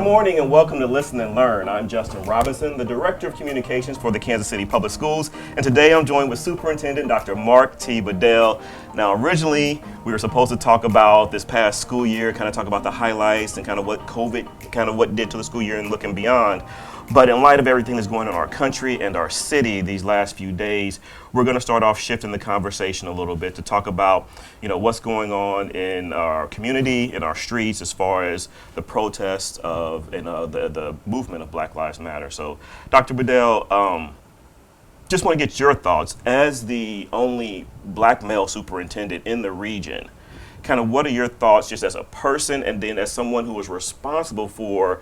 morning and welcome to Listen and Learn. I'm Justin Robinson, the Director of Communications for the Kansas City Public Schools, and today I'm joined with Superintendent Dr. Mark T. Bedell. Now, originally, we were supposed to talk about this past school year, kind of talk about the highlights and kind of what COVID, kind of what did to the school year and looking beyond. But in light of everything that's going on in our country and our city these last few days, we're going to start off shifting the conversation a little bit to talk about, what's going on in our community, in our streets, as far as the protests of and the movement of Black Lives Matter. So, Dr. Bedell, just want to get your thoughts as the only Black male superintendent in the region. Kind of what are your thoughts just as a person and then as someone who was responsible for,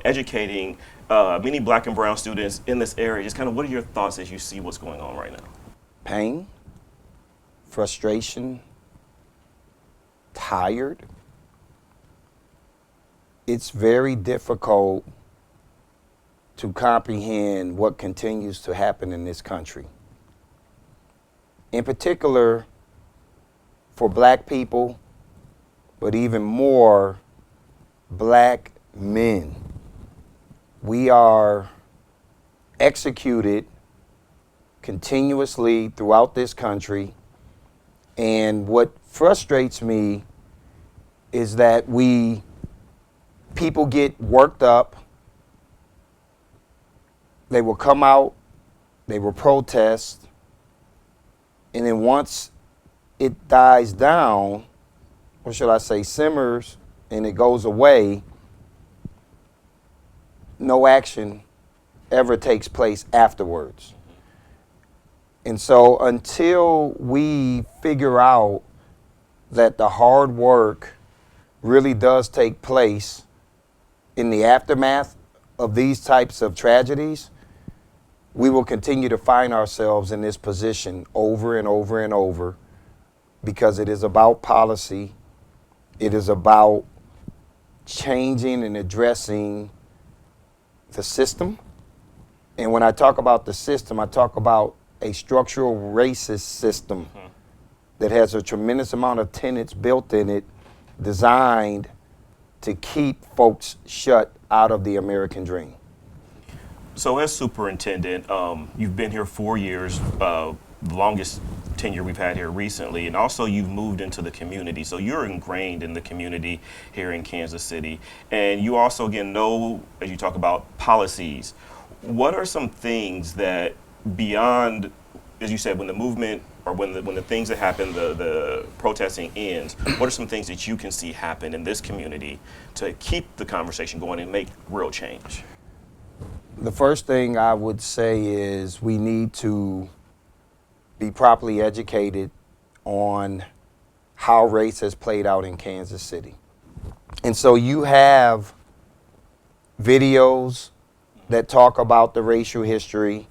educating many Black and brown students in this area? Just kind of what are your thoughts as you see what's going on right now? Pain, frustration, tired. It's very difficult to comprehend what continues to happen in this country. In particular, for Black people, but even more Black men. We are executed continuously throughout this country, and what frustrates me is that people get worked up, they will come out, they will protest, and then once it dies down, or should I say simmers, and it goes away, no action ever takes place afterwards. And so until we figure out that the hard work really does take place in the aftermath of these types of tragedies, we will continue to find ourselves in this position over and over and over, because it is about policy. It is about changing and addressing the system. And when I talk about the system, I talk about a structural racist system that has a tremendous amount of tenets built in it, designed to keep folks shut out of the American dream. So as superintendent, you've been here 4 years, the longest tenure we've had here recently, and also you've moved into the community. So you're ingrained in the community here in Kansas City. And you also, again, know, as you talk about policies, what are some things that beyond, as you said, when the movement or when the things that happen, the protesting ends, what are some things that you can see happen in this community to keep the conversation going and make real change? The first thing I would say is we need to be properly educated on how race has played out in Kansas City. And so you have videos that talk about the racial history.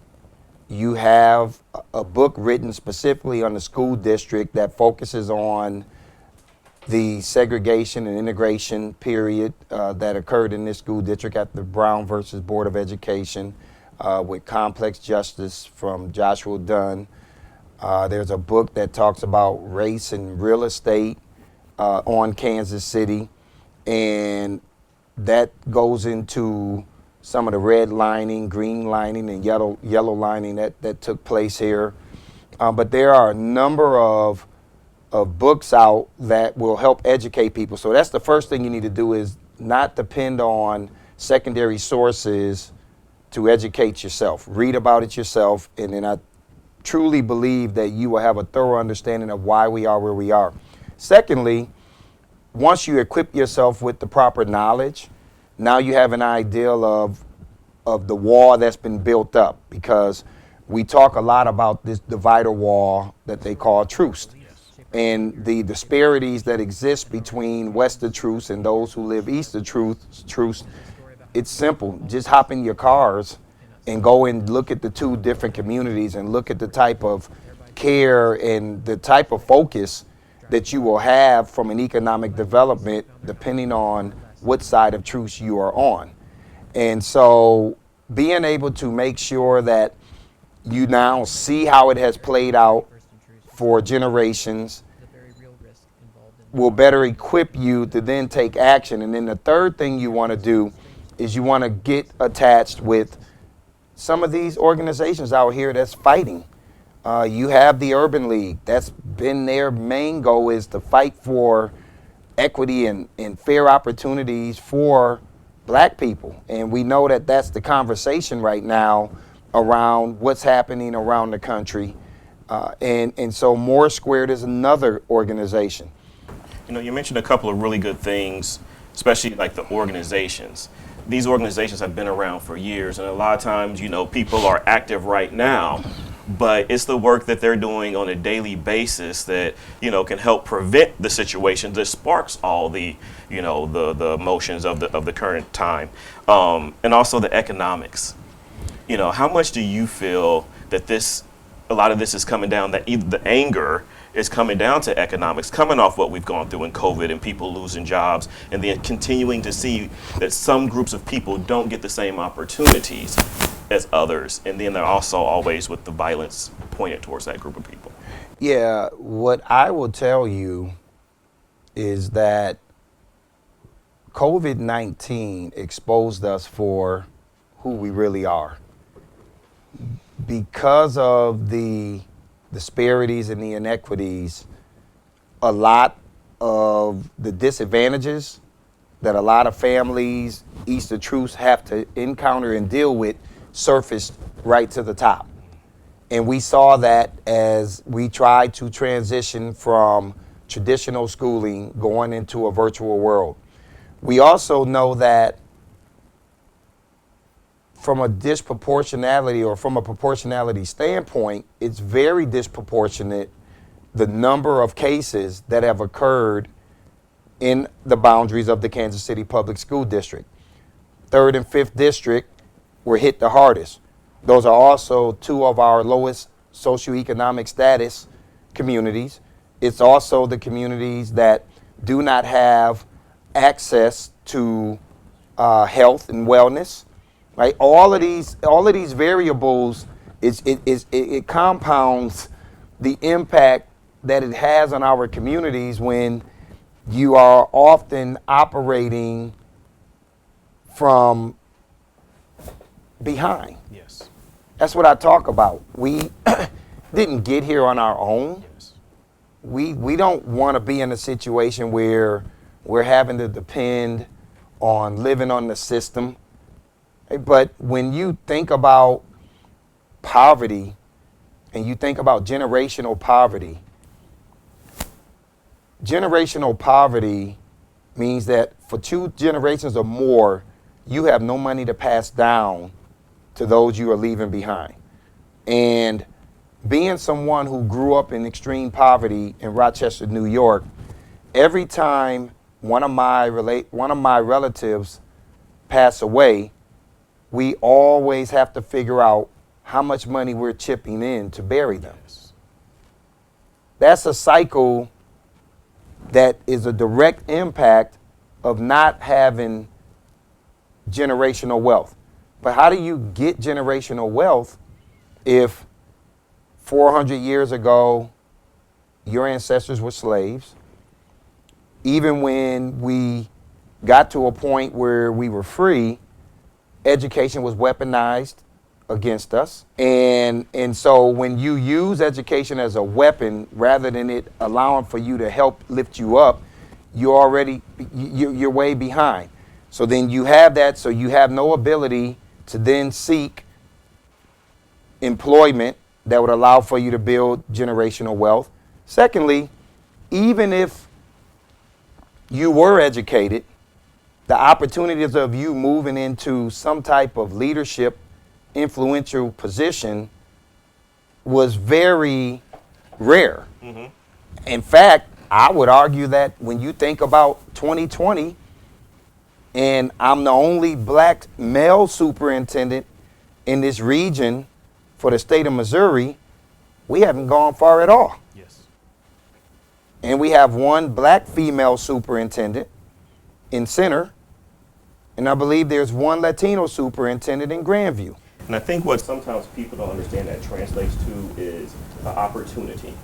You have a book written specifically on the school district that focuses on the segregation and integration period that occurred in this school district at the Brown versus Board of Education with complex justice from Joshua Dunn. There's a book that talks about race and real estate on Kansas City, and that goes into some of the red lining, green lining, and yellow lining that took place here. But there are a number of books out that will help educate people. So that's the first thing you need to do, is not depend on secondary sources to educate yourself. Read about it yourself, and then I truly believe that you will have a thorough understanding of why we are where we are. Secondly, once you equip yourself with the proper knowledge, now you have an idea of the wall that's been built up, because we talk a lot about this divider wall that they call truth, and the disparities that exist between west of truth and those who live east of truth. It's simple. Just hop in your cars and go and look at the two different communities and look at the type of care and the type of focus that you will have from an economic development depending on what side of truth you are on. And so being able to make sure that you now see how it has played out for generations will better equip you to then take action. And then the third thing you want to do is you want to get attached with some of these organizations out here that's fighting. You have the Urban League. That's been their main goal, is to fight for equity and fair opportunities for black people. And we know that that's the conversation right now around what's happening around the country. And so More Squared is another organization. You know, you mentioned a couple of really good things, especially like the organizations. These organizations have been around for years, and a lot of times, you know, people are active right now, but it's the work that they're doing on a daily basis that, you know, can help prevent the situation that sparks all the, you know, the emotions of the current time, and also the economics. You know, how much do you feel that a lot of this is coming down, that either the anger is coming down to economics, coming off what we've gone through in COVID and people losing jobs, and then continuing to see that some groups of people don't get the same opportunities as others, and then they're also always with the violence pointed towards that group of people? Yeah, what I will tell you is that COVID-19 exposed us for who we really are. Because of the disparities and the inequities, a lot of the disadvantages that a lot of families east of truth have to encounter and deal with surfaced right to the top. And we saw that as we tried to transition from traditional schooling going into a virtual world. We also know that from a disproportionality or from a proportionality standpoint, it's very disproportionate the number of cases that have occurred in the boundaries of the Kansas City Public School District. 3rd and 5th District were hit the hardest. Those are also two of our lowest socioeconomic status communities. It's also the communities that do not have access to health and wellness. Right, all of these variables, it compounds the impact that it has on our communities when you are often operating from behind. Yes. That's what I talk about. We didn't get here on our own. Yes. We don't want to be in a situation where we're having to depend on living on the system. But when you think about poverty and you think about generational poverty means that for 2 generations or more, you have no money to pass down to those you are leaving behind. And being someone who grew up in extreme poverty in Rochester, New York, every time one of my relatives pass away, we always have to figure out how much money we're chipping in to bury them. That's a cycle that is a direct impact of not having generational wealth. But how do you get generational wealth if 400 years ago your ancestors were slaves? Even when we got to a point where we were free, education was weaponized against us. And so when you use education as a weapon rather than it allowing for you to help lift you up, you're way behind. So then you have that, so you have no ability to then seek employment that would allow for you to build generational wealth. Secondly, even if you were educated, the opportunities of you moving into some type of leadership, influential position was very rare. Mm-hmm. In fact, I would argue that when you think about 2020, and I'm the only black male superintendent in this region for the state of Missouri, we haven't gone far at all. Yes. And we have one black female superintendent in Center, and I believe there's one Latino superintendent in Grandview. And I think what sometimes people don't understand that translates to is opportunity.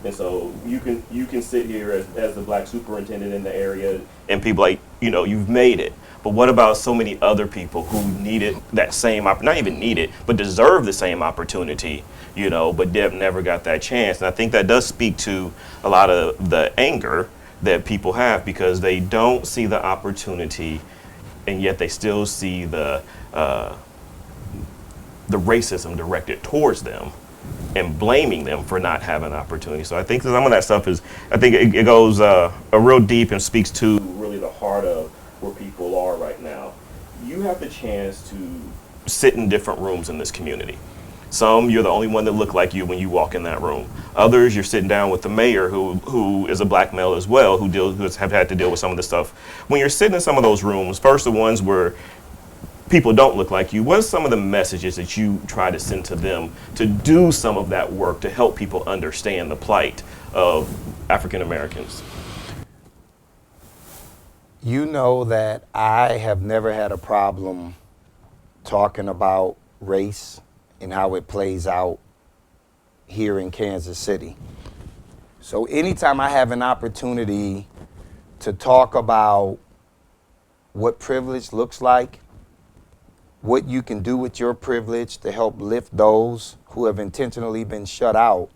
And so you can sit here as the black superintendent in the area, and people like, you've made it. But what about so many other people who needed that same not even need it, but deserve the same opportunity, but they've never got that chance. And I think that does speak to a lot of the anger that people have, because they don't see the opportunity, and yet they still see the racism directed towards them and blaming them for not having opportunity. So I think some of that stuff it goes a real deep and speaks to really the heart of where people are right now. You have the chance to sit in different rooms in this community. Some, you're the only one that look like you when you walk in that room. Others, you're sitting down with the mayor who is a black male as well, who have had to deal with some of this stuff. When you're sitting in some of those rooms, first the ones where people don't look like you, what are some of the messages that you try to send to them to do some of that work to help people understand the plight of African Americans? You know that I have never had a problem talking about race and how it plays out here in Kansas City. So anytime I have an opportunity to talk about what privilege looks like, what you can do with your privilege to help lift those who have intentionally been shut out,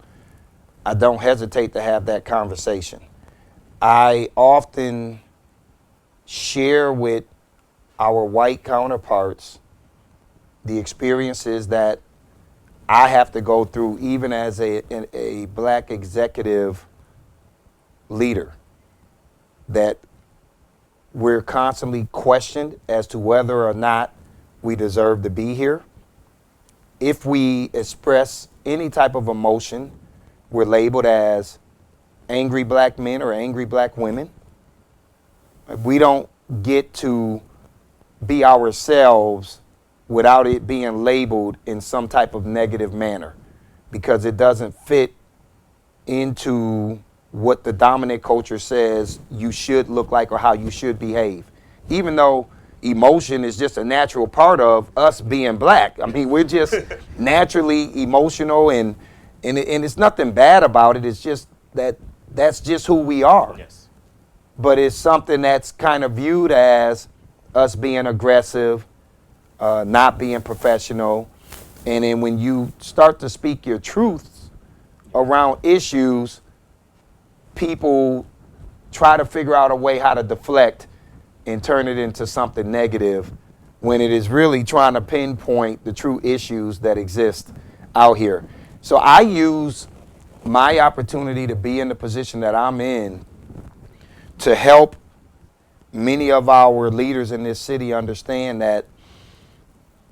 I don't hesitate to have that conversation. I often share with our white counterparts the experiences that I have to go through, even as a black executive leader, that we're constantly questioned as to whether or not we deserve to be here. If we express any type of emotion, we're labeled as angry black men or angry black women. We don't get to be ourselves without it being labeled in some type of negative manner, because it doesn't fit into what the dominant culture says you should look like or how you should behave. Even though emotion is just a natural part of us being black. I mean, we're just naturally emotional, and it's nothing bad about it. It's just that's just who we are. Yes. But it's something that's kind of viewed as us being aggressive, not being professional. And then when you start to speak your truths around issues, people try to figure out a way how to deflect and turn it into something negative, when it is really trying to pinpoint the true issues that exist out here. So I use my opportunity to be in the position that I'm in to help many of our leaders in this city understand that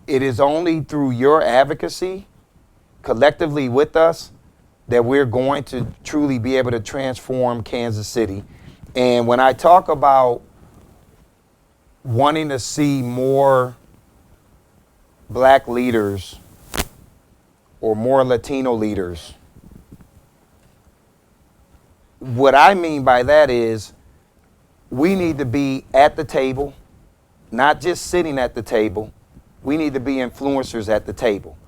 it is only through your advocacy, collectively with us, that we're going to truly be able to transform Kansas City. And when I talk about wanting to see more black leaders or more Latino leaders, what I mean by that is we need to be at the table, not just sitting at the table. We need to be influencers at the table.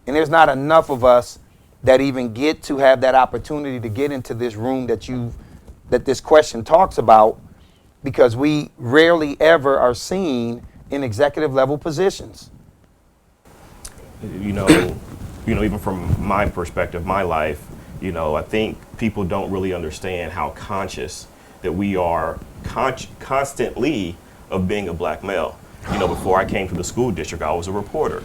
And there's not enough of us that even get to have that opportunity to get into this room that this question talks about, because we rarely ever are seen in executive level positions. Even from my perspective, my life, I think people don't really understand how conscious that we are constantly of being a black male. Before I came to the school district, I was a reporter.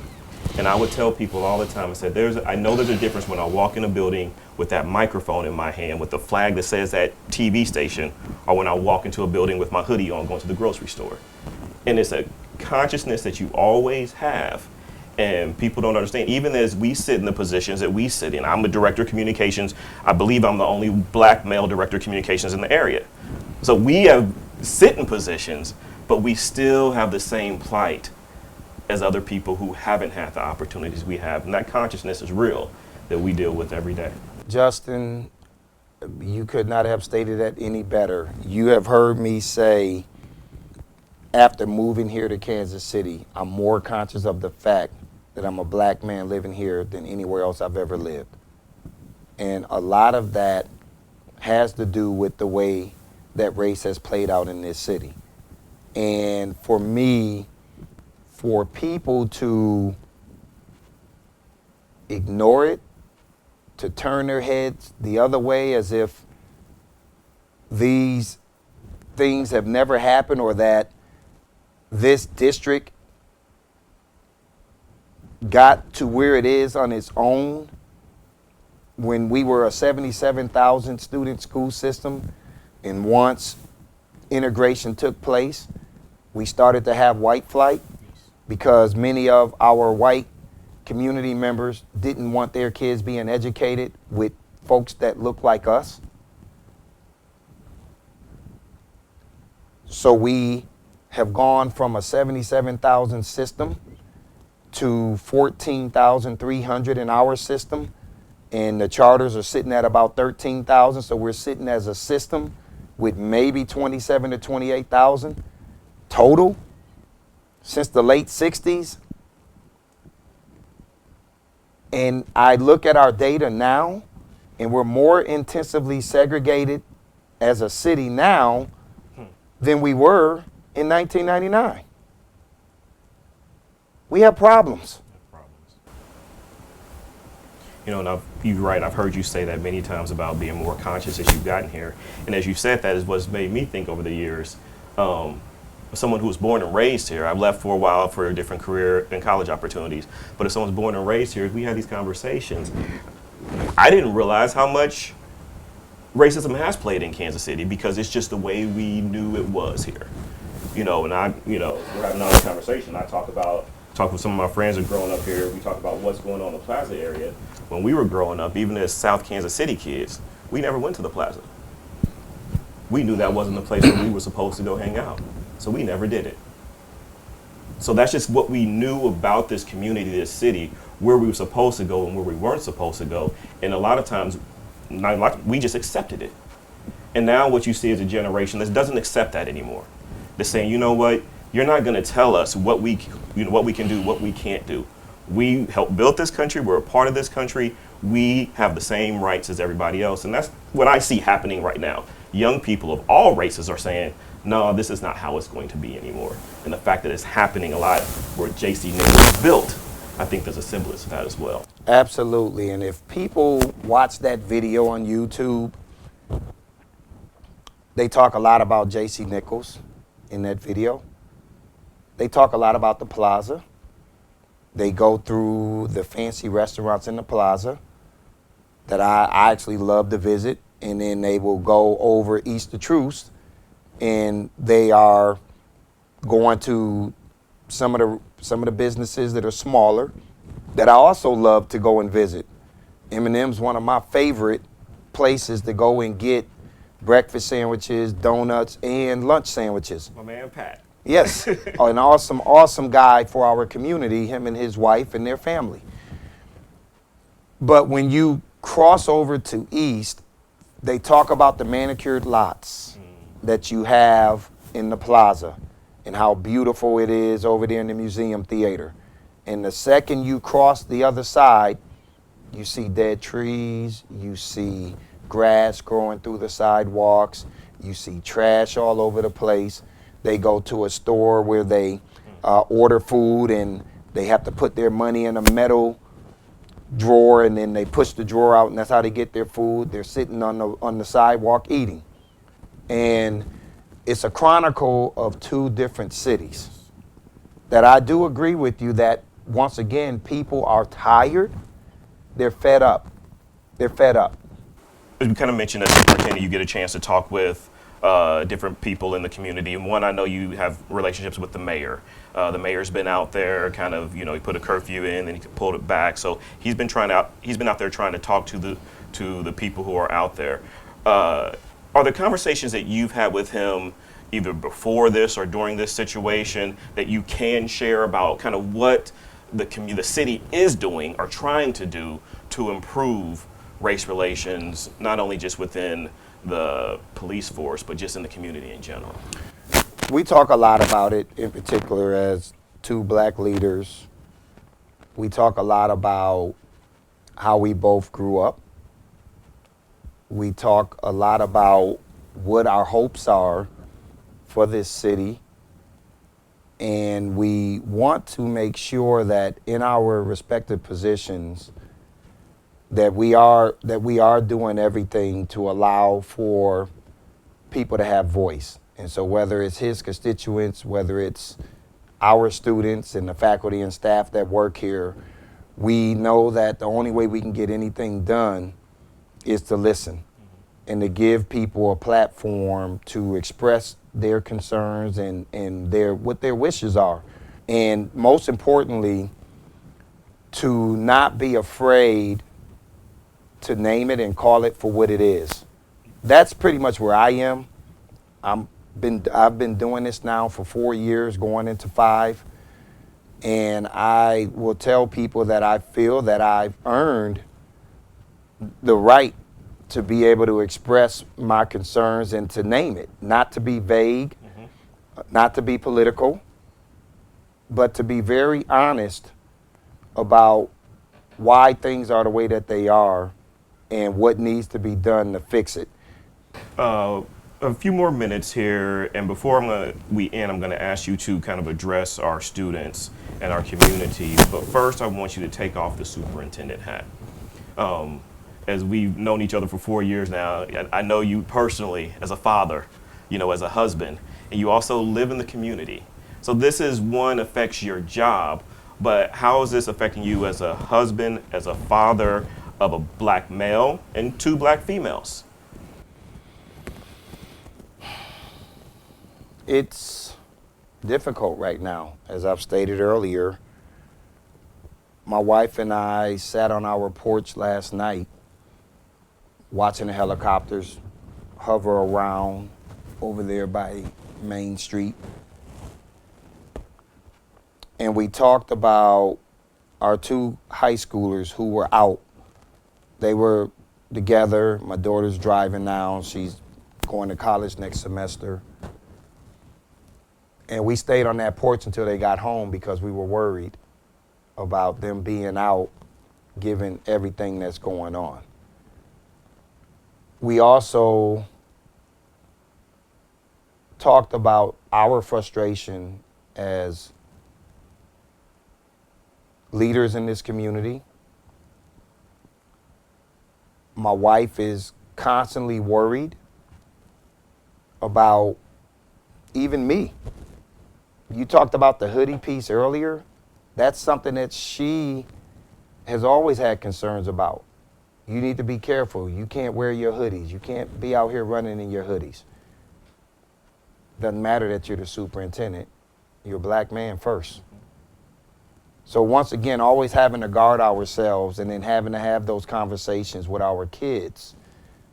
And I would tell people all the time, I said, I know there's a difference when I walk in a building with that microphone in my hand with the flag that says that TV station, or when I walk into a building with my hoodie on going to the grocery store. And it's a consciousness that you always have. And people don't understand, even as we sit in the positions that we sit in. I'm a director of communications. I believe I'm the only black male director of communications in the area. So we have sit in positions, but we still have the same plight as other people who haven't had the opportunities we have. And that consciousness is real, that we deal with every day. Justin, you could not have stated that any better. You have heard me say, after moving here to Kansas City, I'm more conscious of the fact that I'm a black man living here than anywhere else I've ever lived. And a lot of that has to do with the way that race has played out in this city. And for me, for people to ignore it, to turn their heads the other way as if these things have never happened, or that this district got to where it is on its own when we were a 77,000 student school system, and once integration took place, we started to have white flight because many of our white community members didn't want their kids being educated with folks that look like us. So we have gone from a 77,000 system to 14,300 in our system, and the charters are sitting at about 13,000. So we're sitting as a system with maybe 27 to 28,000 total since the late 60s. And I look at our data now, and we're more intensively segregated as a city now than we were in 1999. We have problems. You know, and you're right, I've heard you say that many times about being more conscious as you've gotten here. And as you said, that is what's made me think over the years. Someone who was born and raised here, I've left for a while for a different career and college opportunities, but if someone's born and raised here, we had these conversations. I didn't realize how much racism has played in Kansas City because it's just the way we knew it was here. You know, and we're having another conversation. I talk with some of my friends who are growing up here. We talk about what's going on in the Plaza area. When we were growing up, even as South Kansas City kids, we never went to the Plaza. We knew that wasn't the place where we were supposed to go hang out. So we never did it. So that's just what we knew about this community, this city, where we were supposed to go and where we weren't supposed to go. And a lot of times, we just accepted it. And now what you see is a generation that doesn't accept that anymore. They're saying, you know what, you're not going to tell us what we can do, what we can't do. We helped build this country. We're a part of this country. We have the same rights as everybody else. And that's what I see happening right now. Young people of all races are saying, no, this is not how it's going to be anymore. And the fact that it's happening a lot where J.C. Nichols was built, I think there's a semblance of that as well. Absolutely. And if people watch that video on YouTube, they talk a lot about J.C. Nichols in that video. They talk a lot about the Plaza. They go through the fancy restaurants in the Plaza that I actually love to visit. And then they will go over East of Truce, and they are going to some of the businesses that are smaller that I also love to go and visit. M&M's one of my favorite places to go and get breakfast sandwiches, donuts, and lunch sandwiches. My man Pat. Yes, an awesome guy for our community, him and his wife and their family. But when you cross over to East, they talk about the manicured lots that you have in the Plaza and how beautiful it is over there in the museum theater. And the second you cross the other side, you see dead trees, you see grass growing through the sidewalks, you see trash all over the place. They go to a store where they order food and they have to put their money in a metal drawer, and then they push the drawer out, and that's how they get their food. They're sitting on the sidewalk eating. And it's a chronicle of two different cities that I do agree with you that, once again, people are tired. They're fed up. They're fed up. You kind of mentioned as superintendent, you get a chance to talk with different people in the community. And one, I know you have relationships with the mayor. The mayor's been out there kind of, he put a curfew in and he pulled it back. So he's been out there trying to talk to the people who are out there. Are there conversations that you've had with him either before this or during this situation that you can share about kind of what the city is doing or trying to do to improve race relations, not only just within the police force, but just in the community in general? We talk a lot about it, in particular as two black leaders. We talk a lot about how we both grew up. We talk a lot about what our hopes are for this city, and we want to make sure that in our respective positions that we are doing everything to allow for people to have voice. And so whether it's his constituents, whether it's our students and the faculty and staff that work here, we know that the only way we can get anything done is to listen and to give people a platform to express their concerns and what their wishes are. And most importantly, to not be afraid to name it and call it for what it is. That's pretty much where I am. I've been doing this now for 4 years, going into 5. And I will tell people that I feel that I've earned the right to be able to express my concerns and to name it, not to be vague, not to be political, but to be very honest about why things are the way that they are and what needs to be done to fix it. A few more minutes here, and before we end, I'm going to ask you to kind of address our students and our community. But first, I want you to take off the superintendent hat. As we've known each other for 4 years now, I know you personally as a father, as a husband, and you also live in the community. So this affects your job, but how is this affecting you as a husband, as a father of a black male and 2 black females? It's difficult right now. As I've stated earlier, my wife and I sat on our porch last night watching the helicopters hover around over there by Main Street. And we talked about our 2 high schoolers who were out. They were together. My daughter's driving now. She's going to college next semester. And we stayed on that porch until they got home because we were worried about them being out given everything that's going on. We also talked about our frustration as leaders in this community. My wife is constantly worried about even me. You talked about the hoodie piece earlier. That's something that she has always had concerns about. You need to be careful. You can't wear your hoodies. You can't be out here running in your hoodies. Doesn't matter that you're the superintendent. You're a black man first. So once again, always having to guard ourselves and then having to have those conversations with our kids,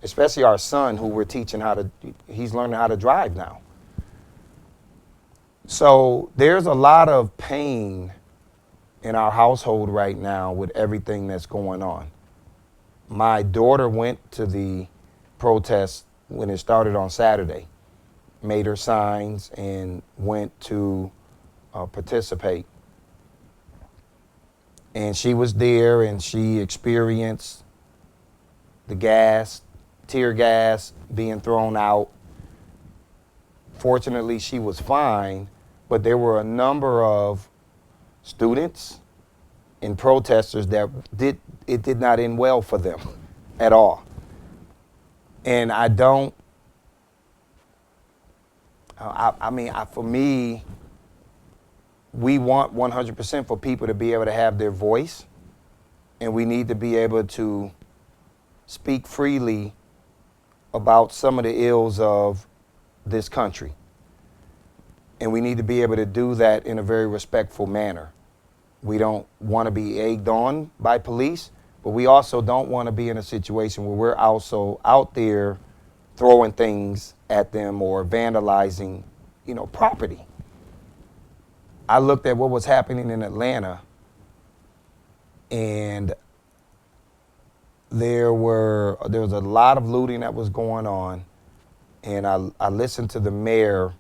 especially our son who we're teaching he's learning how to drive now. So there's a lot of pain in our household right now with everything that's going on. My daughter went to the protest when it started on Saturday, made her signs and went to participate. And she was there and she experienced the tear gas being thrown out. Fortunately, she was fine, but there were a number of students and protesters that it did not end well for them at all. And for me, we want 100% for people to be able to have their voice, and we need to be able to speak freely about some of the ills of this country. And we need to be able to do that in a very respectful manner. We don't want to be egged on by police, but we also don't want to be in a situation where we're also out there throwing things at them or vandalizing, property. I looked at what was happening in Atlanta, and there was a lot of looting that was going on, and I listened to the mayor,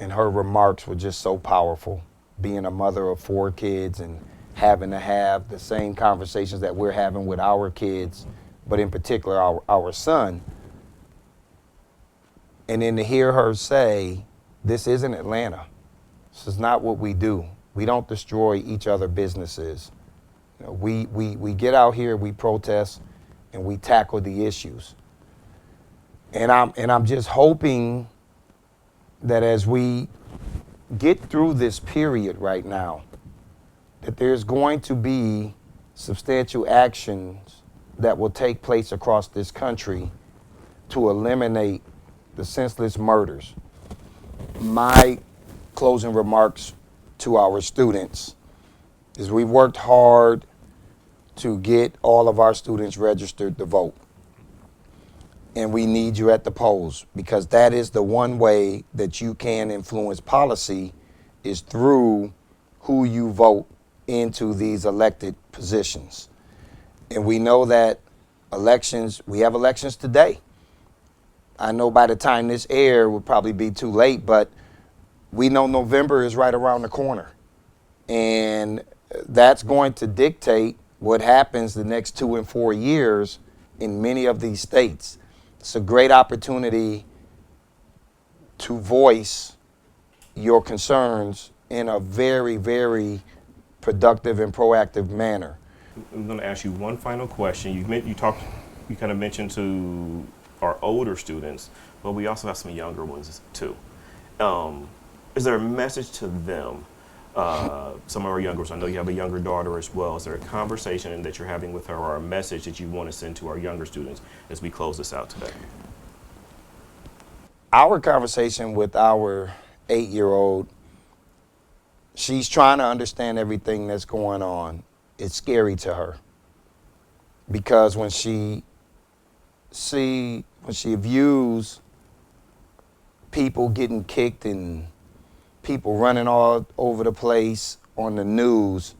and her remarks were just so powerful, being a mother of 4 kids and having to have the same conversations that we're having with our kids but in particular our son. And then to hear her say, this isn't Atlanta. This is not what we do. We don't destroy each other's businesses. You know, we get out here, we protest, and we tackle the issues. And I'm just hoping that as we get through this period right now, that there's going to be substantial actions that will take place across this country to eliminate the senseless murders. My closing remarks to our students is we worked hard to get all of our students registered to vote. And we need you at the polls, because that is the one way that you can influence policy, is through who you vote into these elected positions. And we know that we have elections today. I know by the time this air will probably be too late, but we know November is right around the corner. And that's going to dictate what happens the next 2 and 4 years in many of these states. It's a great opportunity to voice your concerns in a very, very productive and proactive manner. I'm going to ask you one final question. You kind of mentioned to our older students, but we also have some younger ones too. Is there a message to them? Some of our younger ones, I know you have a younger daughter as well. Is there a conversation that you're having with her, or a message that you want to send to our younger students as we close this out today? Our conversation with our 8-year-old, she's trying to understand everything that's going on. It's scary to her, because when she views people getting kicked and people running all over the place on the news,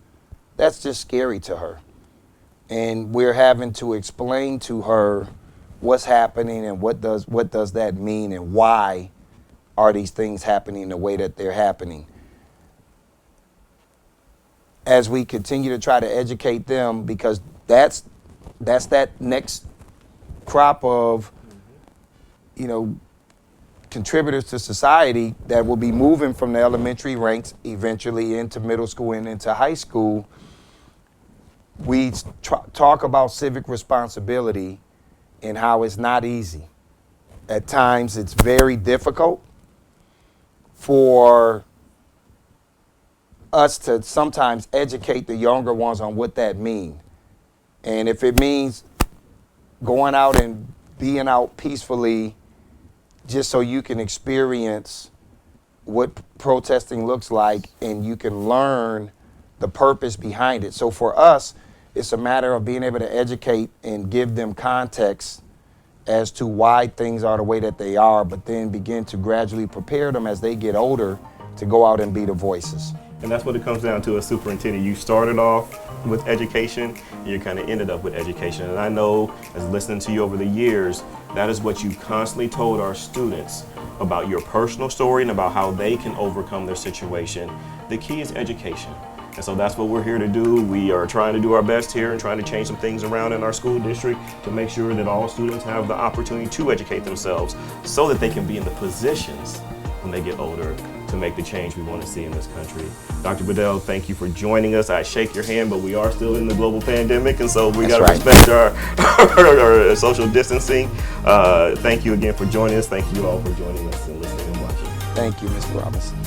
that's just scary to her. And we're having to explain to her what's happening and what does that mean, and why are these things happening the way that they're happening. As we continue to try to educate them, because that's that next crop of, contributors to society that will be moving from the elementary ranks eventually into middle school and into high school. We talk about civic responsibility and how it's not easy. At times it's very difficult for us to sometimes educate the younger ones on what that means. And if it means going out and being out peacefully just so you can experience what protesting looks like and you can learn the purpose behind it. So for us, it's a matter of being able to educate and give them context as to why things are the way that they are, but then begin to gradually prepare them as they get older to go out and be the voices. And that's what it comes down to as superintendent. You started off with education, and you kind of ended up with education. And I know, as listening to you over the years, that is what you constantly told our students about your personal story and about how they can overcome their situation. The key is education. And so that's what we're here to do. We are trying to do our best here and trying to change some things around in our school district to make sure that all students have the opportunity to educate themselves so that they can be in the positions when they get older to make the change we want to see in this country. Dr. Bedell, thank you for joining us. I shake your hand, but we are still in the global pandemic, and so we got to respect our social distancing. Thank you again for joining us. Thank you all for joining us and listening and watching. Thank you, Mr. Robinson.